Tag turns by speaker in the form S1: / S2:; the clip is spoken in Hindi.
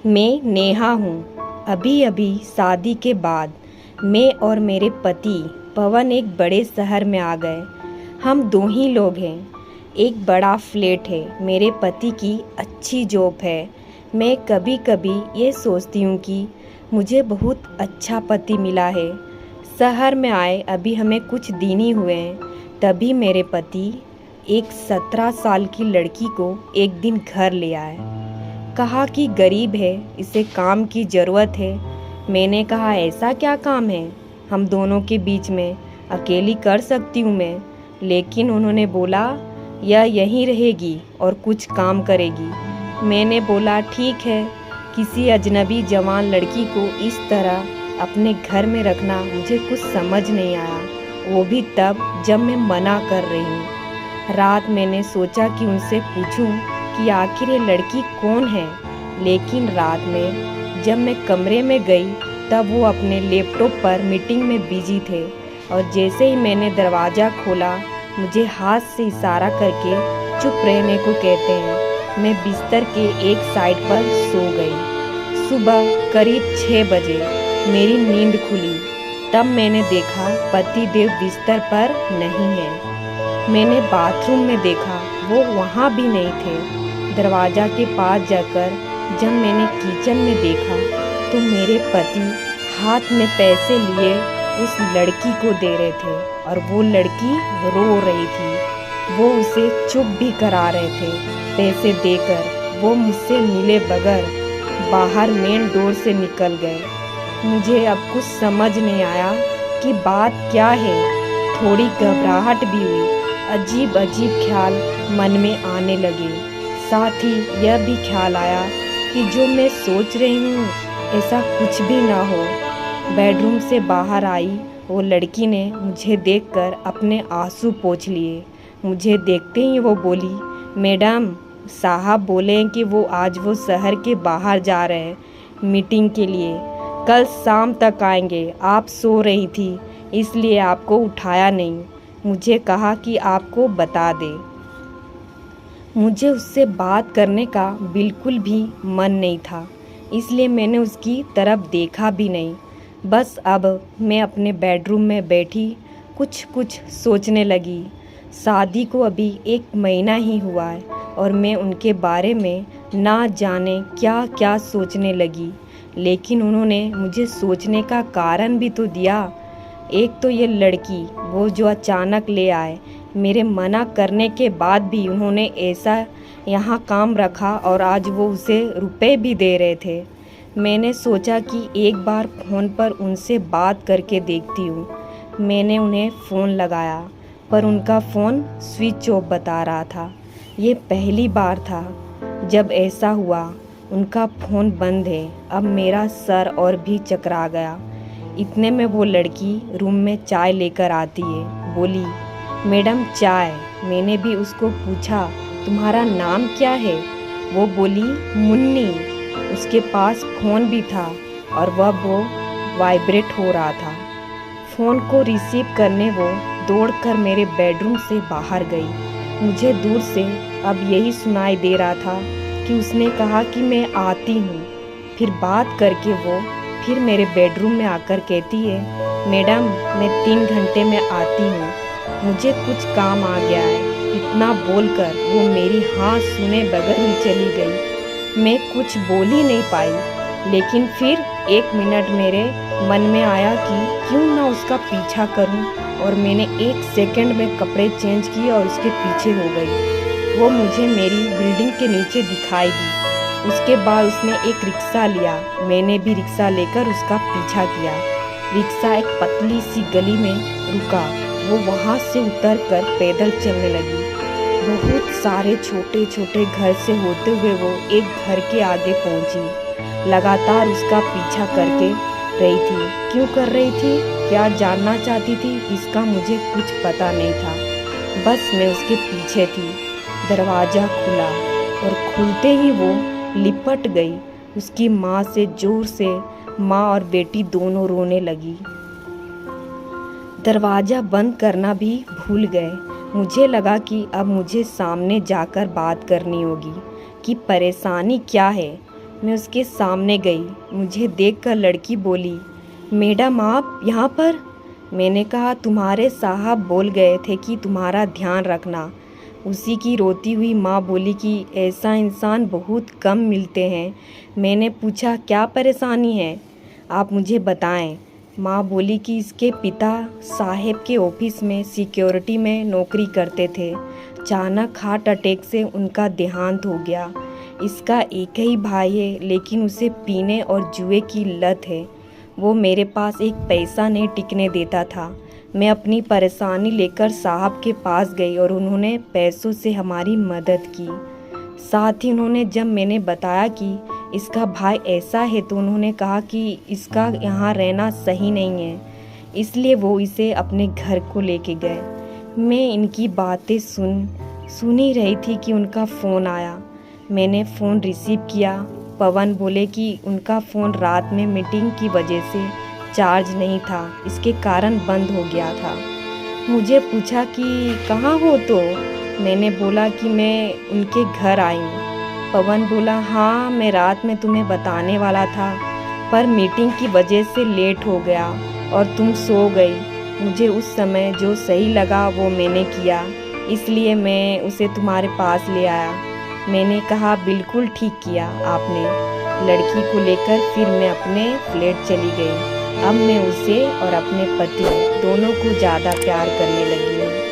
S1: मैं नेहा हूँ। अभी अभी शादी के बाद मैं और मेरे पति पवन एक बड़े शहर में आ गए। हम दो ही लोग हैं। एक बड़ा फ्लैट है। मेरे पति की अच्छी जॉब है। मैं कभी कभी ये सोचती हूँ कि मुझे बहुत अच्छा पति मिला है। शहर में आए अभी हमें कुछ दिन ही हुए हैं, तभी मेरे पति एक 17 साल की लड़की को एक दिन घर ले आए। कहा कि गरीब है, इसे काम की ज़रूरत है। मैंने कहा ऐसा क्या काम है हम दोनों के बीच में, अकेली कर सकती हूँ मैं। लेकिन उन्होंने बोला यह यहीं रहेगी और कुछ काम करेगी। मैंने बोला ठीक है। किसी अजनबी जवान लड़की को इस तरह अपने घर में रखना मुझे कुछ समझ नहीं आया, वो भी तब जब मैं मना कर रही हूँ। रात मैंने सोचा कि उनसे पूछूं कि आखिर ये लड़की कौन है, लेकिन रात में जब मैं कमरे में गई तब वो अपने लैपटॉप पर मीटिंग में बिजी थे और जैसे ही मैंने दरवाज़ा खोला मुझे हाथ से इशारा करके चुप रहने को कहते हैं। मैं बिस्तर के एक साइड पर सो गई। सुबह करीब 6 बजे मेरी नींद खुली, तब मैंने देखा पति देव बिस्तर पर नहीं है। मैंने बाथरूम में देखा, वो वहाँ भी नहीं थे। दरवाज़ा के पास जाकर जब मैंने किचन में देखा तो मेरे पति हाथ में पैसे लिए उस लड़की को दे रहे थे और वो लड़की रो रही थी। वो उसे चुप भी करा रहे थे पैसे देकर। वो मुझसे मिले बगैर बाहर मेन डोर से निकल गए। मुझे अब कुछ समझ नहीं आया कि बात क्या है। थोड़ी घबराहट भी हुई। अजीब अजीब ख्याल मन में आने लगे। साथ ही यह भी ख्याल आया कि जो मैं सोच रही हूँ ऐसा कुछ भी ना हो। बेडरूम से बाहर आई वो लड़की ने मुझे देखकर अपने आंसू पोंछ लिए। मुझे देखते ही वो बोली, मैडम साहब बोले हैं कि वो शहर के बाहर जा रहे हैं मीटिंग के लिए, कल शाम तक आएंगे। आप सो रही थी इसलिए आपको उठाया नहीं। मुझे कहा कि आपको बता दे। मुझे उससे बात करने का बिल्कुल भी मन नहीं था, इसलिए मैंने उसकी तरफ देखा भी नहीं। बस अब मैं अपने बेडरूम में बैठी कुछ सोचने लगी। शादी को अभी 1 महीना ही हुआ है और मैं उनके बारे में ना जाने क्या क्या सोचने लगी। लेकिन उन्होंने मुझे सोचने का कारण भी तो दिया। एक तो ये लड़की वो जो अचानक ले आए, मेरे मना करने के बाद भी उन्होंने ऐसा यहाँ काम रखा और आज वो उसे रुपए भी दे रहे थे। मैंने सोचा कि एक बार फ़ोन पर उनसे बात करके देखती हूँ। मैंने उन्हें फ़ोन लगाया पर उनका फ़ोन स्विच ऑफ बता रहा था। ये पहली बार था जब ऐसा हुआ। उनका फ़ोन बंद है। अब मेरा सर और भी चकरा गया। इतने में वो लड़की रूम में चाय लेकर आती है। बोली, मैडम चाय। मैंने भी उसको पूछा तुम्हारा नाम क्या है? वो बोली मुन्नी। उसके पास फ़ोन भी था और वो वाइब्रेट हो रहा था। फ़ोन को रिसीव करने वो दौड़कर मेरे बेडरूम से बाहर गई। मुझे दूर से अब यही सुनाई दे रहा था कि उसने कहा कि मैं आती हूँ। फिर बात करके वो फिर मेरे बेडरूम में आकर कहती है, मैडम मैं 3 घंटे में आती हूँ, मुझे कुछ काम आ गया है। इतना बोलकर वो मेरी हाँ सुने बगैर ही चली गई। मैं कुछ बोल ही नहीं पाई। लेकिन फिर 1 मिनट मेरे मन में आया कि क्यों ना उसका पीछा करूं और मैंने 1 सेकंड में कपड़े चेंज किए और उसके पीछे हो गई। वो मुझे मेरी बिल्डिंग के नीचे दिखाई दी। उसके बाद उसने एक रिक्शा लिया। मैंने भी रिक्शा लेकर उसका पीछा किया। रिक्शा एक पतली सी गली में रुका। वो वहाँ से उतरकर पैदल चलने लगी। बहुत सारे छोटे छोटे घर से होते हुए वो एक घर के आगे पहुँची। लगातार उसका पीछा करके रही थी। क्यों कर रही थी, क्या जानना चाहती थी, इसका मुझे कुछ पता नहीं था। बस मैं उसके पीछे थी। दरवाज़ा खुला और खुलते ही वो लिपट गई। उसकी माँ से जोर से। माँ और बेटी दोनों रोने लगी। दरवाज़ा बंद करना भी भूल गए। मुझे लगा कि अब मुझे सामने जाकर बात करनी होगी कि परेशानी क्या है। मैं उसके सामने गई। मुझे देखकर लड़की बोली, मैडम आप यहाँ पर? मैंने कहा, तुम्हारे साहब बोल गए थे कि तुम्हारा ध्यान रखना। उसी की रोती हुई माँ बोली कि ऐसा इंसान बहुत कम मिलते हैं। मैंने पूछा, क्या परेशानी है, आप मुझे बताएं। माँ बोली कि इसके पिता साहब के ऑफिस में सिक्योरिटी में नौकरी करते थे। अचानक हार्ट अटैक से उनका देहांत हो गया। इसका एक ही भाई है, लेकिन उसे पीने और जुए की लत है। वो मेरे पास एक पैसा नहीं टिकने देता था। मैं अपनी परेशानी लेकर साहब के पास गई और उन्होंने पैसों से हमारी मदद की। साथ ही उन्होंने जब मैंने बताया कि इसका भाई ऐसा है तो उन्होंने कहा कि इसका यहाँ रहना सही नहीं है, इसलिए वो इसे अपने घर को लेके गए। मैं इनकी बातें सुन ही रही थी कि उनका फ़ोन आया। मैंने फ़ोन रिसीव किया। पवन बोले कि उनका फ़ोन रात में मीटिंग की वजह से चार्ज नहीं था, इसके कारण बंद हो गया था। मुझे पूछा कि कहाँ हो तो? मैंने बोला कि मैं उनके घर आई हूँ। पवन बोला, हाँ मैं रात में तुम्हें बताने वाला था, पर मीटिंग की वजह से लेट हो गया और तुम सो गई। मुझे उस समय जो सही लगा वो मैंने किया, इसलिए मैं उसे तुम्हारे पास ले आया। मैंने कहा, बिल्कुल ठीक किया आपने। लड़की को लेकर फिर मैं अपने फ्लैट चली गई। अब मैं उसे और अपने पति दोनों को ज़्यादा प्यार करने लगी हूँ।